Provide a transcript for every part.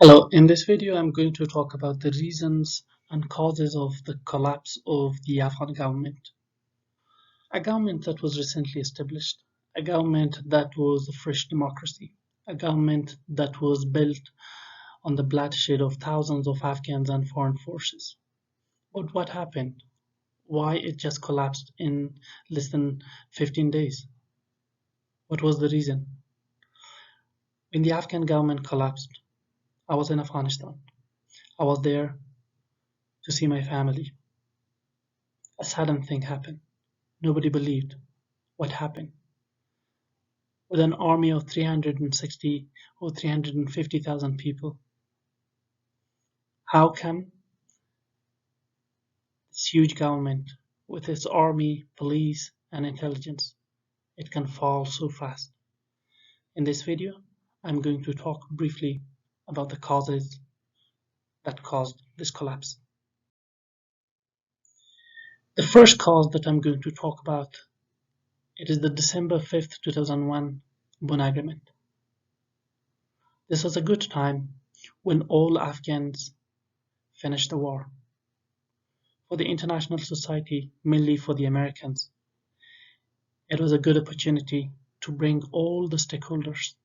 Hello, in this video I'm going to talk about the reasons and causes of the collapse of the Afghan government. A government that was recently established, a government that was a fresh democracy, a government that was built on the bloodshed of thousands of Afghans and foreign forces. But what happened? Why it just collapsed in less than 15 days? What was the reason? When the Afghan government collapsed, I was in Afghanistan. I was there to see my family. A sudden thing happened. Nobody believed what happened. With an army of 360 or 350,000 people, how come this huge government, with its army, police, and intelligence, it can fall so fast? In this video, I'm going to talk briefly about the causes that caused this collapse. The first cause that I'm going to talk about, it is the December 5th, 2001 Bonn Agreement. This was a good time when all Afghans finished the war. For the international society, mainly for the Americans, it was a good opportunity to bring all the stakeholders,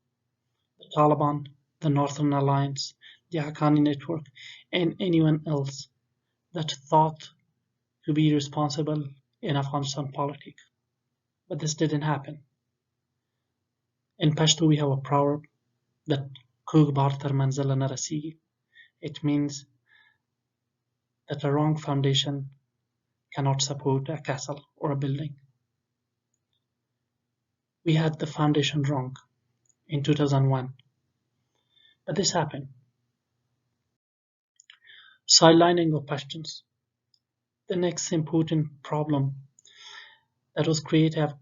the Taliban, the Northern Alliance, the Haqqani Network, and anyone else that thought to be responsible in Afghanistan politics. But this didn't happen. In Pashto, we have a proverb that Kug Bartar Manzala Narasigi. It means that a wrong foundation cannot support a castle or a building. We had the foundation wrong in 2001, but this happened. Sidelining of Pashtuns. The next important problem that was created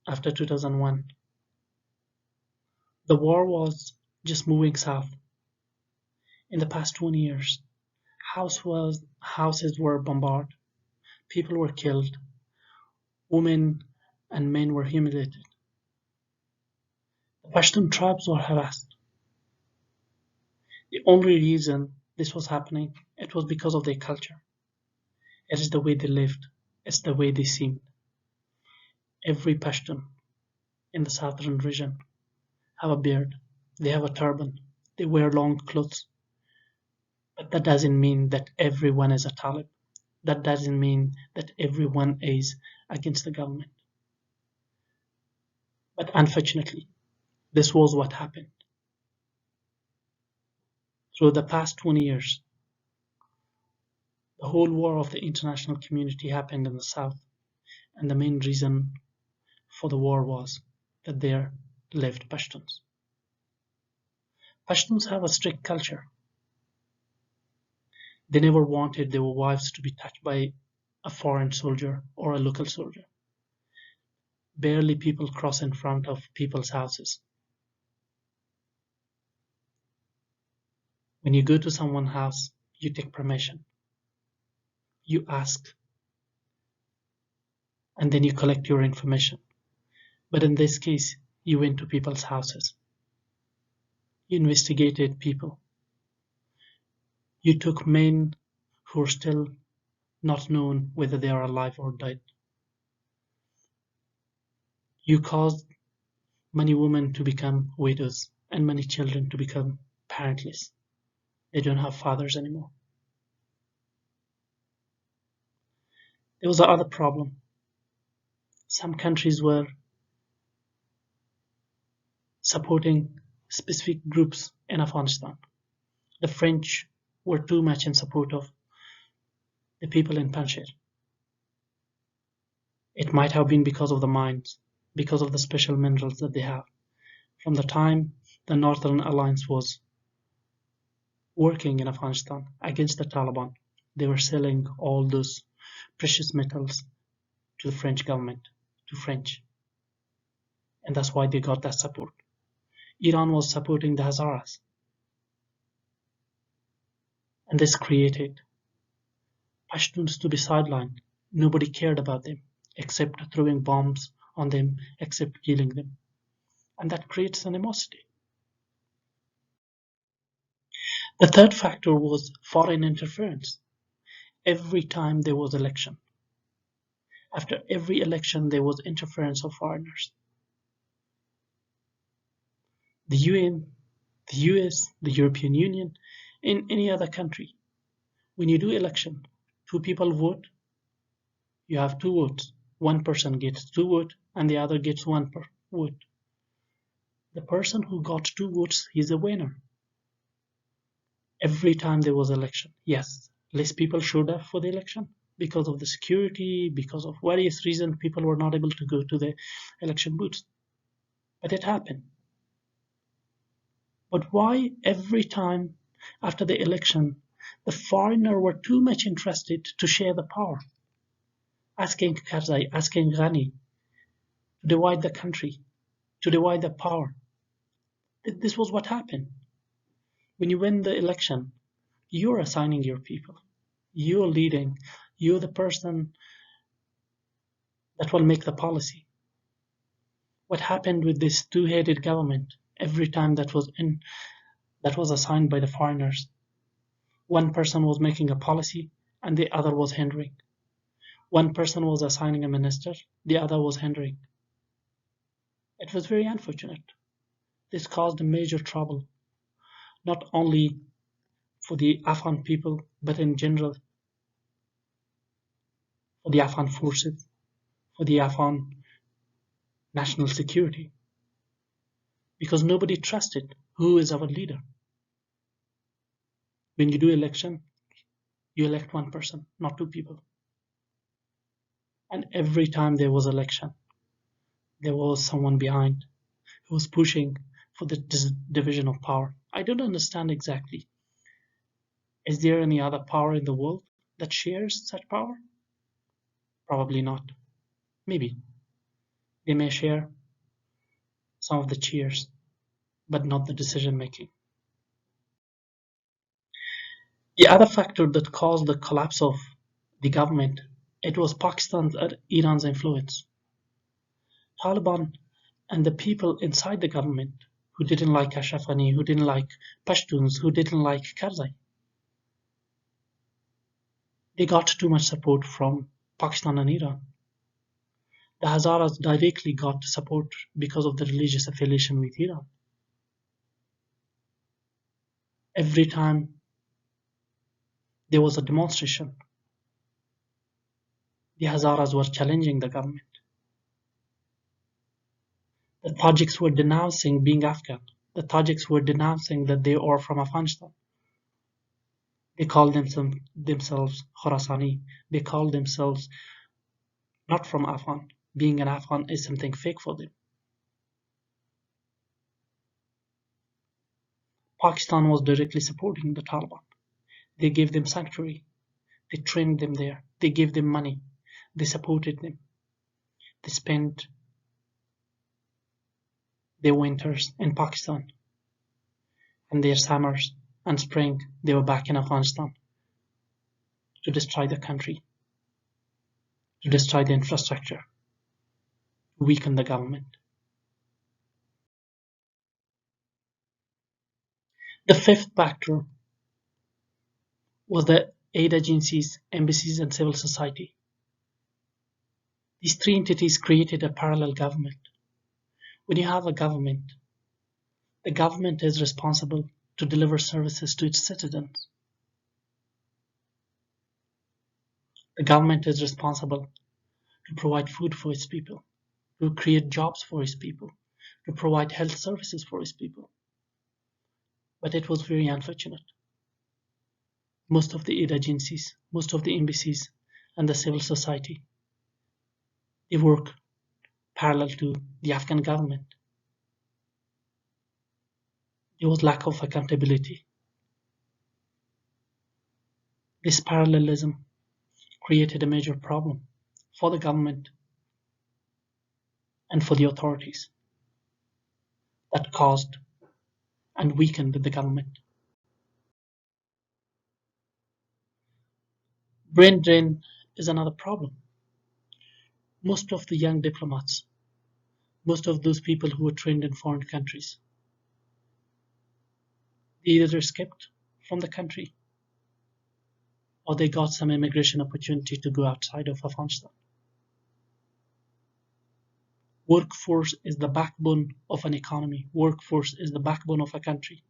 after 2001. The war was just moving south. In the past 20 years, houses were bombarded, people were killed, women and men were humiliated. The Pashtun tribes were harassed. The only reason this was happening, it was because of their culture. It is the way they lived. It's the way they seemed. Every Pashtun in the southern region have a beard. They have a turban. They wear long clothes. But that doesn't mean that everyone is a Talib. That doesn't mean that everyone is against the government. But unfortunately, this was what happened. Through the past 20 years, the whole war of the international community happened in the south, and the main reason for the war was that there lived Pashtuns. Pashtuns have a strict culture. They never wanted their wives to be touched by a foreign soldier or a local soldier. Barely people cross in front of people's houses. When you go to someone's house, you take permission. You ask, and then you collect your information. But in this case, you went to people's houses. You investigated people. You took men who are still not known whether they are alive or dead. You caused many women to become widows and many children to become parentless. They don't have fathers anymore. There was another problem. Some countries were supporting specific groups in Afghanistan. The French were too much in support of the people in Panjshir. It might have been because of the mines, because of the special minerals that they have. From the time the Northern Alliance was working in Afghanistan against the Taliban, they were selling all those precious metals to the French government, to French. And that's why they got that support. Iran was supporting the Hazaras. And this created Pashtuns to be sidelined. Nobody cared about them, except throwing bombs on them, except killing them. And that creates animosity. The third factor was foreign interference. Every time there was election, after every election there was interference of foreigners. The UN, the US, the European Union, in any other country, when you do election, two people vote, you have two votes. One person gets two votes and the other gets one vote. The person who got two votes, he's the winner. Every time there was election, yes, less people showed up for the election because of the security, because of various reasons, people were not able to go to the election booths. But it happened. But why every time after the election, the foreigner were too much interested to share the power, asking Karzai, asking Ghani to divide the country, to divide the power. This was what happened. When you win the election, you're assigning your people. You're leading. You're the person that will make the policy. What happened with this two-headed government every time that was assigned by the foreigners? One person was making a policy and the other was hindering. One person was assigning a minister, the other was hindering. It was very unfortunate. This caused major trouble, not only for the Afghan people, but in general for the Afghan forces, for the Afghan national security, because nobody trusted who is our leader. When you do election, you elect one person, not two people. And every time there was election, there was someone behind who was pushing for the division of power. I don't understand exactly. Is there any other power in the world that shares such power? Probably not. Maybe they may share some of the cheers, but not the decision making. The other factor that caused the collapse of the government, it was Pakistan's and Iran's influence. Taliban and the people inside the government who didn't like Ashraf Ghani, who didn't like Pashtuns, who didn't like Karzai, they got too much support from Pakistan and Iran. The Hazaras directly got support because of the religious affiliation with Iran. Every time there was a demonstration, the Hazaras were challenging the government. The Tajiks were denouncing being Afghan. The Tajiks were denouncing that they are from Afghanistan. They called themselves Khorasani. They called themselves not from Afghan. Being an Afghan is something fake for them. Pakistan was directly supporting the Taliban. They gave them sanctuary. They trained them there. They gave them money. They supported them. They spent their winters in Pakistan, and their summers and spring they were back in Afghanistan to destroy the country, to destroy the infrastructure, to weaken the government. The fifth factor was the aid agencies, embassies, and civil society. These three entities created a parallel government. When you have a government, the government is responsible to deliver services to its citizens. The government is responsible to provide food for its people, to create jobs for its people, to provide health services for its people. But it was very unfortunate. Most of the aid agencies, most of the embassies, and the civil society, they work parallel to the Afghan government. There was lack of accountability. This parallelism created a major problem for the government and for the authorities that caused and weakened the government. Brain drain is another problem. Most of the young diplomats, most of those people who were trained in foreign countries, they either escaped from the country, or they got some immigration opportunity to go outside of Afghanistan. Workforce is the backbone of an economy. Workforce is the backbone of a country.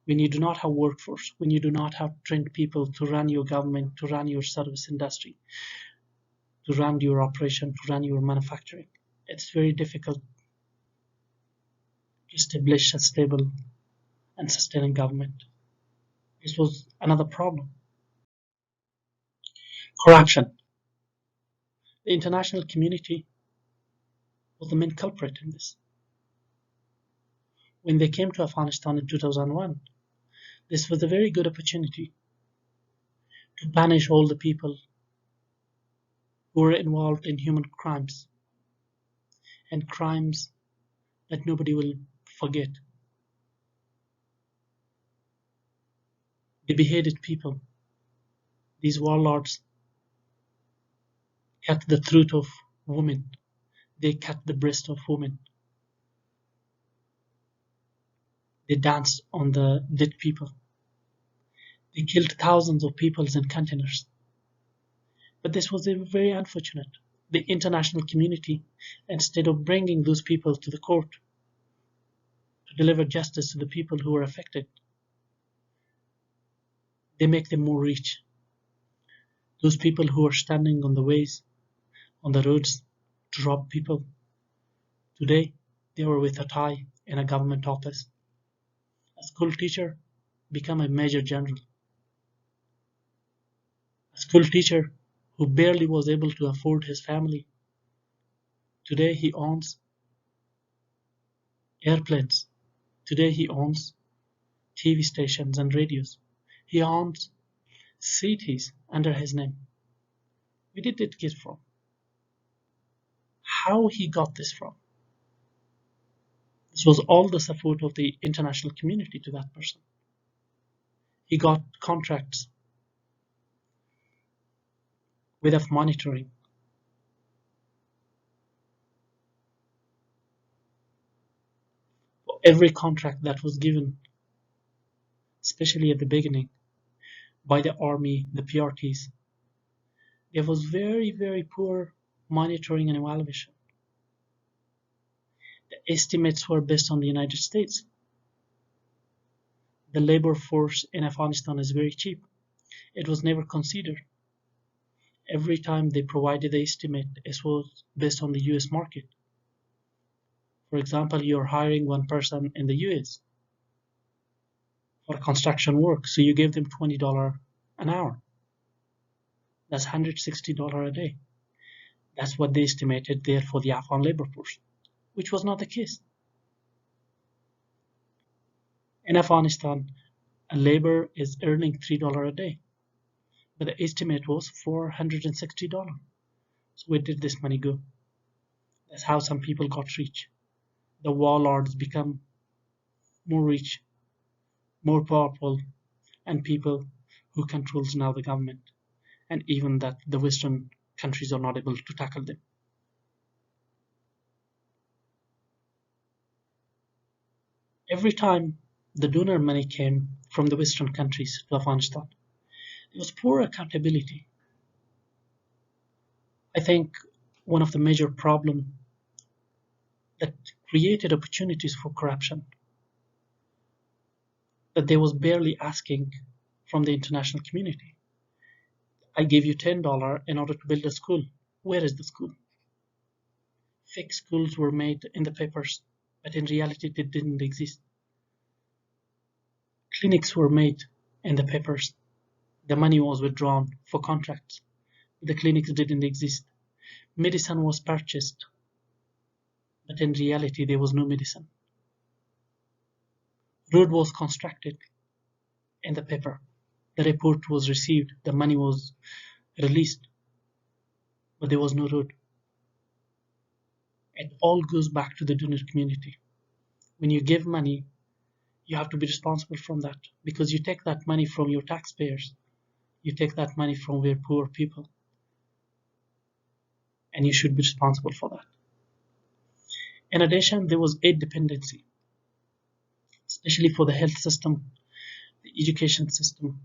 When you do not have workforce, when you do not have trained people to run your government, to run your service industry, to run your operation, to run your manufacturing, it's very difficult to establish a stable and sustaining government. This was another problem. Corruption. The international community was the main culprit in this. When they came to Afghanistan in 2001, this was a very good opportunity to punish all the people who were involved in human crimes and crimes that nobody will forget. They beheaded people. These warlords cut the throat of women. They cut the breast of women. They danced on the dead people. They killed thousands of people in containers. But this was very unfortunate. The international community, instead of bringing those people to the court to deliver justice to the people who were affected, they make them more rich. Those people who are standing on the ways, on the roads to rob people, today they were with a tie in a government office. A school teacher become a major general. A school teacher who barely was able to afford his family, today he owns airplanes. Today he owns TV stations and radios. He owns cities under his name. Where did it get from? How he got this from? This was all the support of the international community to that person. He got contracts without monitoring. For every contract that was given, especially at the beginning, by the army, the PRTs, there was very, very poor monitoring and evaluation. The estimates were based on the United States. The labor force in Afghanistan is very cheap. It was never considered. Every time they provided the estimate, it was based on the US market. For example, you're hiring one person in the US for construction work, so you give them $20 an hour. That's $160 a day. That's what they estimated there for the Afghan labor force, which was not the case. In Afghanistan, a labor is earning $3 a day, but the estimate was $460. So where did this money go? That's how some people got rich. The warlords become more rich, more powerful, and people who controls now the government, and even that the Western countries are not able to tackle them. Every time the donor money came from the Western countries to Afghanistan, there was poor accountability. I think one of the major problems that created opportunities for corruption, that there was barely asking from the international community. I gave you $10 in order to build a school. Where is the school? Fake schools were made in the papers, but in reality they didn't exist. Clinics were made in the papers. The money was withdrawn for contracts. The clinics didn't exist. Medicine was purchased, but in reality there was no medicine. Road was constructed in the paper. The report was received, the money was released, but there was no road. It all goes back to the donor community. When you give money, you have to be responsible from that, because you take that money from your taxpayers. You take that money from very poor people, and you should be responsible for that. In addition, there was aid dependency, especially for the health system. The education system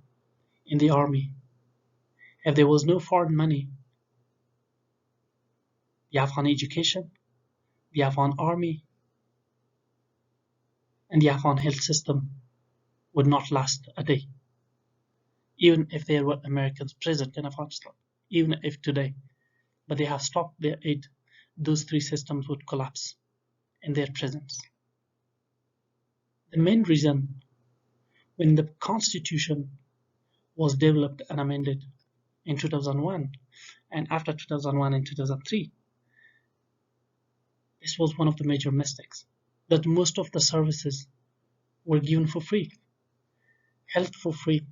in the army. If there was no foreign money, the Afghan education, the Afghan army, and the Afghan health system would not last a day, even if there were Americans present in Afghanistan, even if today. But they have stopped their aid, those three systems would collapse in their presence. The main reason when the constitution was developed and amended in 2001 and after 2001 and 2003, this was one of the major mistakes, that most of the services were given for free, health for free,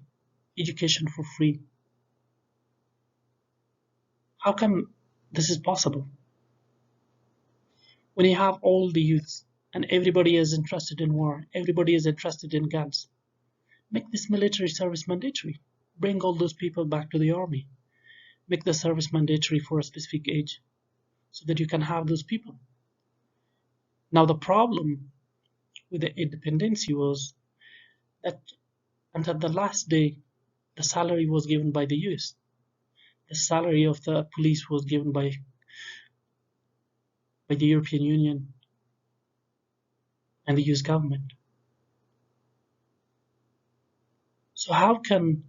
education for free. How come this is possible? When you have all the youths and everybody is interested in war, everybody is interested in guns, make this military service mandatory. Bring all those people back to the army. Make the service mandatory for a specific age so that you can have those people. Now, the problem with the independency was that until the last day, the salary was given by the US. The salary of the police was given by the European Union and the US government. So how can,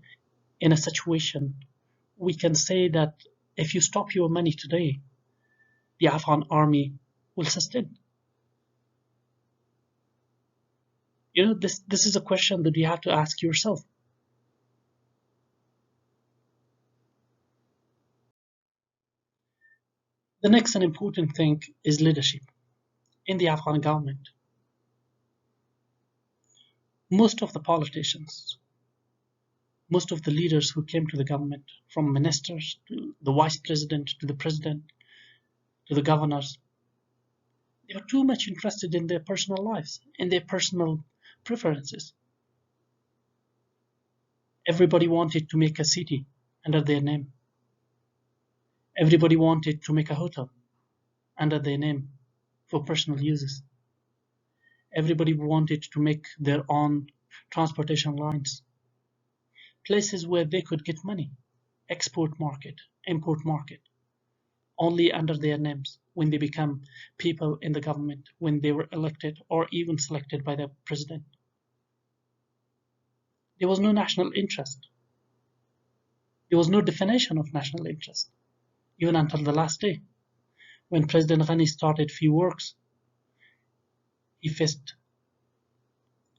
in a situation, we can say that if you stop your money today, the Afghan army will sustain? This is a question that you have to ask yourself. The next and important thing is leadership in the Afghan government. Most of the politicians, most of the leaders who came to the government, from ministers to the vice president to the president to the governors, they were too much interested in their personal lives, in their personal preferences. Everybody wanted to make a city under their name. Everybody wanted to make a hotel under their name for personal uses. Everybody wanted to make their own transportation lines, places where they could get money, export market, import market, only under their names when they become people in the government, when they were elected or even selected by the president. There was no national interest. There was no definition of national interest, even until the last day. When President Ghani started few works, he faced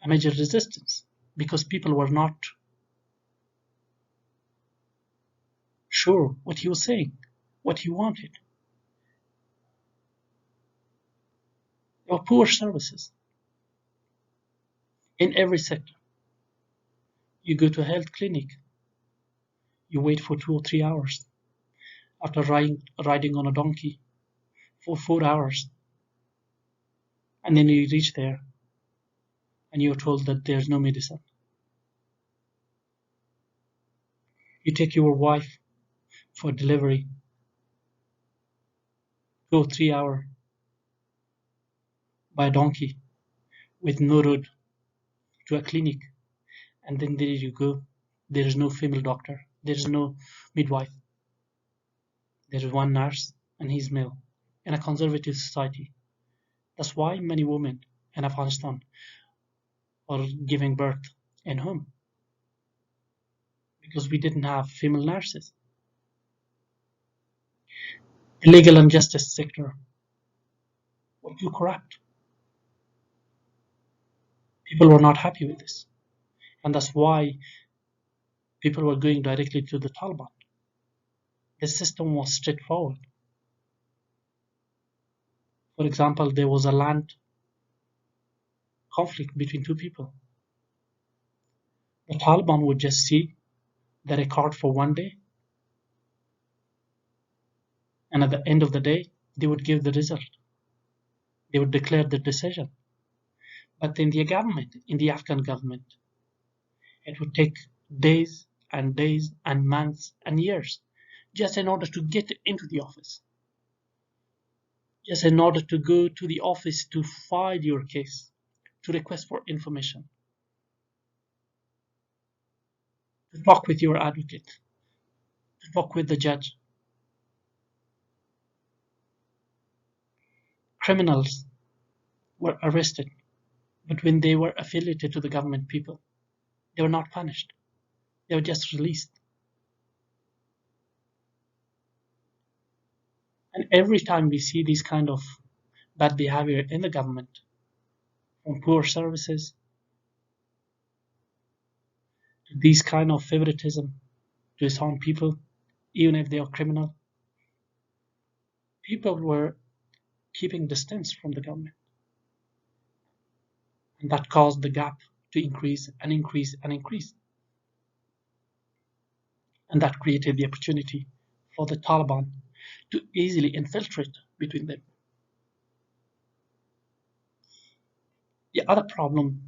a major resistance because people were not sure what he was saying, what he wanted. There were poor services in every sector. You go to a health clinic, you wait for 2 or 3 hours after riding on a donkey for 4 hours, and then you reach there and you're told that there's no medicine. You take your wife for delivery, 2 or 3 hours by donkey with no road to a clinic, and then there you go. There is no female doctor, there is no midwife, there is one nurse, and he's male in a conservative society. That's why many women in Afghanistan are giving birth in home, because we didn't have female nurses. The legal and justice sector were too corrupt. People were not happy with this, and that's why people were going directly to the Taliban. The system was straightforward. For example, there was a land conflict between two people. The Taliban would just see the record for one day, and at the end of the day, they would give the result. They would declare the decision. But in the government, in the Afghan government, it would take days and months and years just in order to get into the office, just in order to go to the office to file your case, to request for information. to talk with your advocate, to talk with the judge. Criminals were arrested, but when they were affiliated to the government people, they were not punished. They were just released. And every time we see this kind of bad behavior in the government, from poor services to these kind of favoritism to disarm people, even if they are criminal, people were keeping distance from the government. And that caused the gap to increase and increase and increase. And that created the opportunity for the Taliban to easily infiltrate between them. The other problem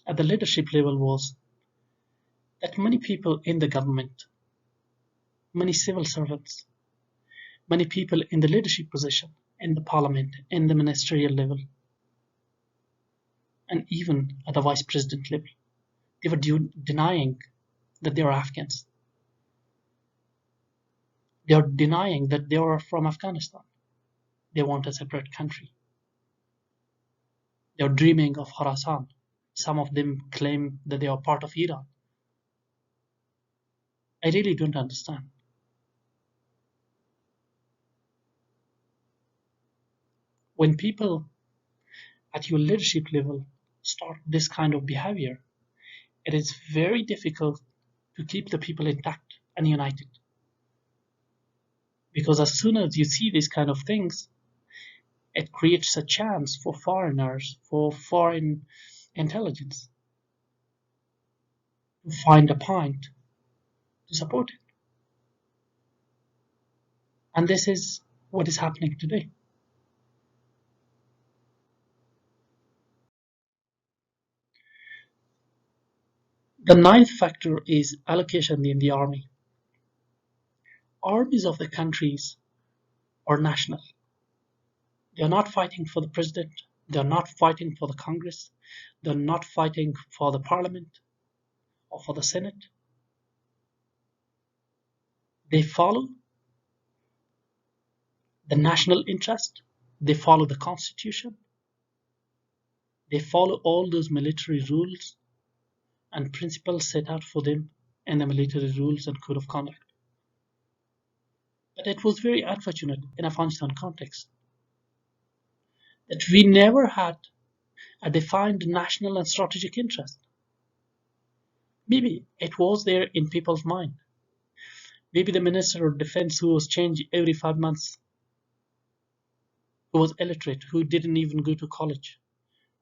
at the leadership level was that many people in the government, many civil servants, many people in the leadership position, in the parliament, in the ministerial level, and even at the vice president level, they were denying that they are Afghans. They are denying that they are from Afghanistan. They want a separate country. They are dreaming of Khorasan. Some of them claim that they are part of Iran. I really don't understand. When people at your leadership level start this kind of behavior, it is very difficult to keep the people intact and united. Because as soon as you see these kind of things, it creates a chance for foreigners, for foreign intelligence to find a point to support it. And this is what is happening today. The ninth factor is allocation in the army. Armies of the countries are national. They are not fighting for the president. They are not fighting for the Congress. They are not fighting for the parliament or for the Senate. They follow the national interest. They follow the constitution. They follow all those military rules and principles set out for them in the military rules and code of conduct. But it was very unfortunate in Afghanistan context that we never had a defined national and strategic interest. Maybe it was there in people's mind. Maybe the Minister of Defense, who was changed every 5 months, who was illiterate, who didn't even go to college,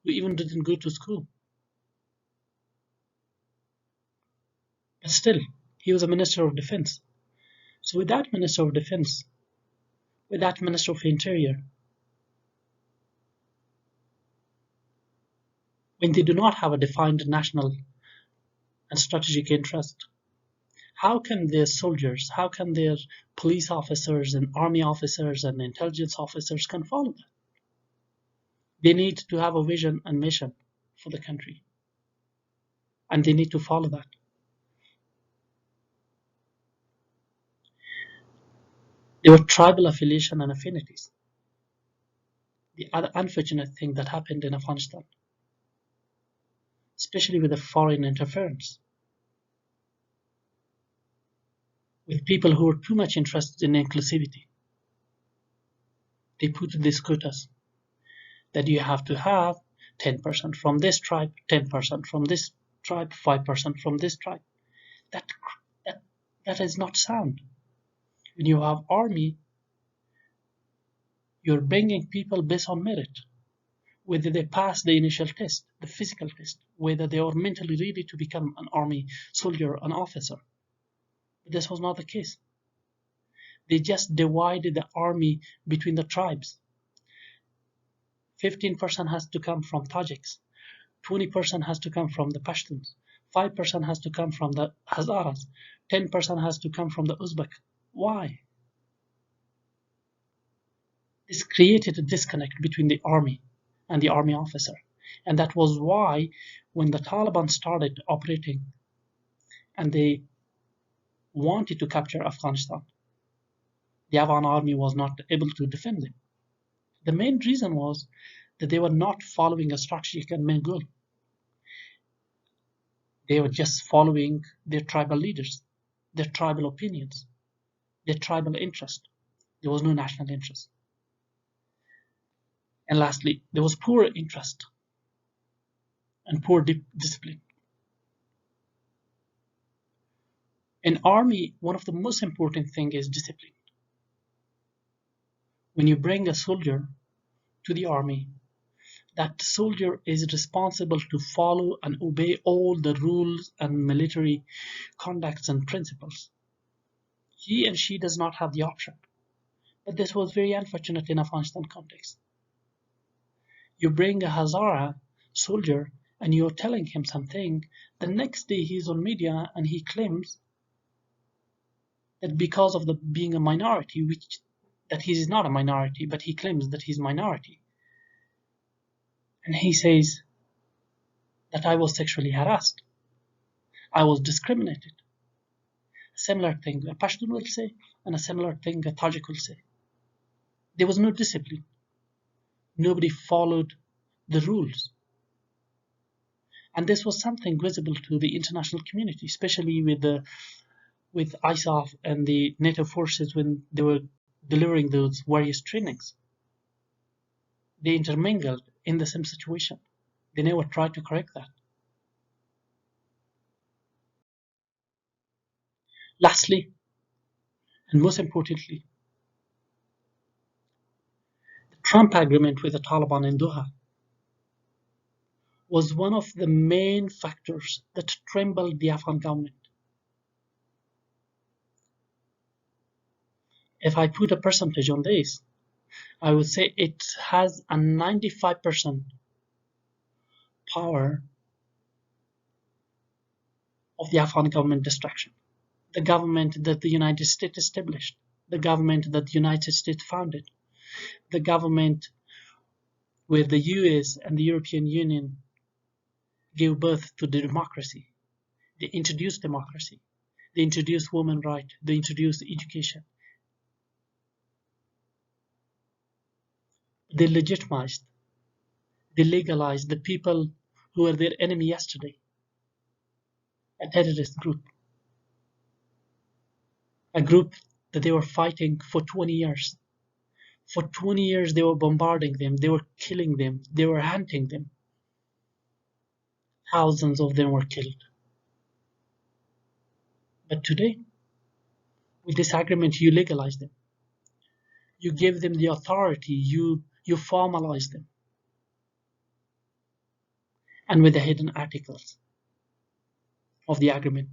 who even didn't go to school. But still, he was a Minister of Defense. So with that Minister of Defense, with that Minister of Interior, when they do not have a defined national and strategic interest, how can their soldiers, how can their police officers and army officers and intelligence officers can follow that? They need to have a vision and mission for the country, and they need to follow that. There were tribal affiliation and affinities. The other unfortunate thing that happened in Afghanistan, especially with the foreign interference, with people who were too much interested in inclusivity. They put these quotas that you have to have 10% from this tribe, 10% from this tribe, 5% from this tribe. That, that, that is not sound. When you have army, you're bringing people based on merit, whether they pass the initial test, the physical test, whether they are mentally ready to become an army soldier, an officer. But this was not the case. They just divided the army between the tribes. 15% has to come from Tajiks, 20% has to come from the Pashtuns, 5% has to come from the Hazaras, 10% has to come from the Uzbek. Why? This created a disconnect between the army and the army officer. And that was why when the Taliban started operating and they wanted to capture Afghanistan. The Afghan army was not able to defend them. The main reason was that they were not following a strategic and main goal. They were just following their tribal leaders, their tribal opinions, their tribal interest. There was no national interest. And lastly, there was poor interest and poor discipline. In army, one of the most important things is discipline. When you bring a soldier to the army, that soldier is responsible to follow and obey all the rules and military conducts and principles. He and she does not have the option. But this was very unfortunate in Afghanistan context. You bring a Hazara soldier and you're telling him something, the next day he's on media and he claims that because of the being a minority, that he is not a minority, but he claims that he's a minority. And he says that I was sexually harassed. I was discriminated. A similar thing a Pashtun will say, and a similar thing a Tajik will say. There was no discipline. Nobody followed the rules. And this was something visible to the international community, especially with ISAF and the NATO forces when they were delivering those various trainings. They intermingled in the same situation. They never tried to correct that. Lastly, and most importantly, the Trump agreement with the Taliban in Doha was one of the main factors that trembled the Afghan government. If I put a percentage on this, I would say it has a 95% power of the Afghan government destruction. The government that the United States established, the government that the United States founded, the government where the US and the European Union gave birth to the democracy. They introduced democracy. They introduced women's rights. They introduced education. They legitimized. They legalized the people who were their enemy yesterday, a terrorist group, a group that they were fighting for 20 years. For 20 years, they were bombarding them. They were killing them. They were hunting them. Thousands of them were killed. But today, with this agreement, you legalize them. You give them the authority. You formalize them. And with the hidden articles of the agreement,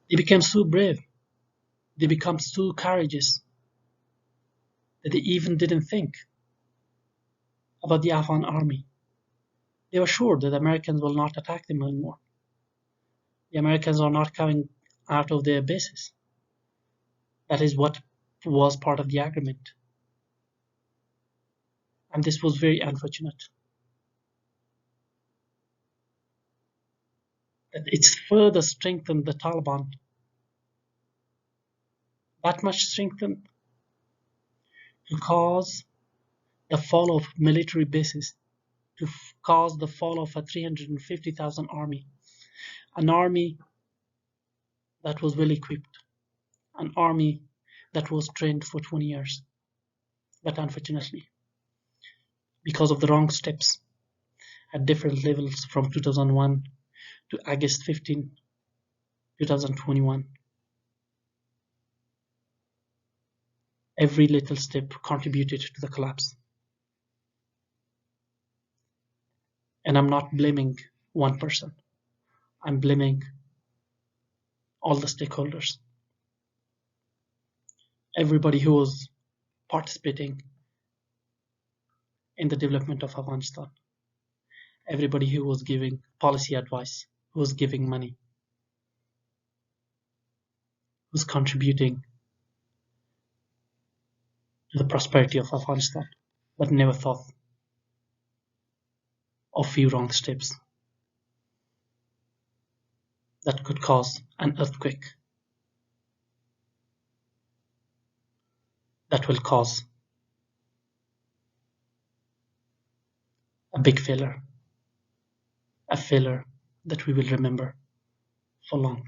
they became so brave. They become so courageous that they even didn't think about the Afghan army. They were sure that the Americans will not attack them anymore. The Americans are not coming out of their bases. That is what was part of the agreement. And this was very unfortunate. That it's further strengthened the Taliban. That much strengthened to cause the fall of military bases, to cause the fall of a 350,000 army. An army that was well equipped. An army that was trained for 20 years. But unfortunately, because of the wrong steps at different levels from 2001 to August 15, 2021, every little step contributed to the collapse. And I'm not blaming one person. I'm blaming all the stakeholders. Everybody who was participating in the development of Afghanistan. Everybody who was giving policy advice, who was giving money, who's contributing to the prosperity of Afghanistan, but never thought of few wrong steps. that could cause an earthquake that will cause a big failure, a failure that we will remember for long.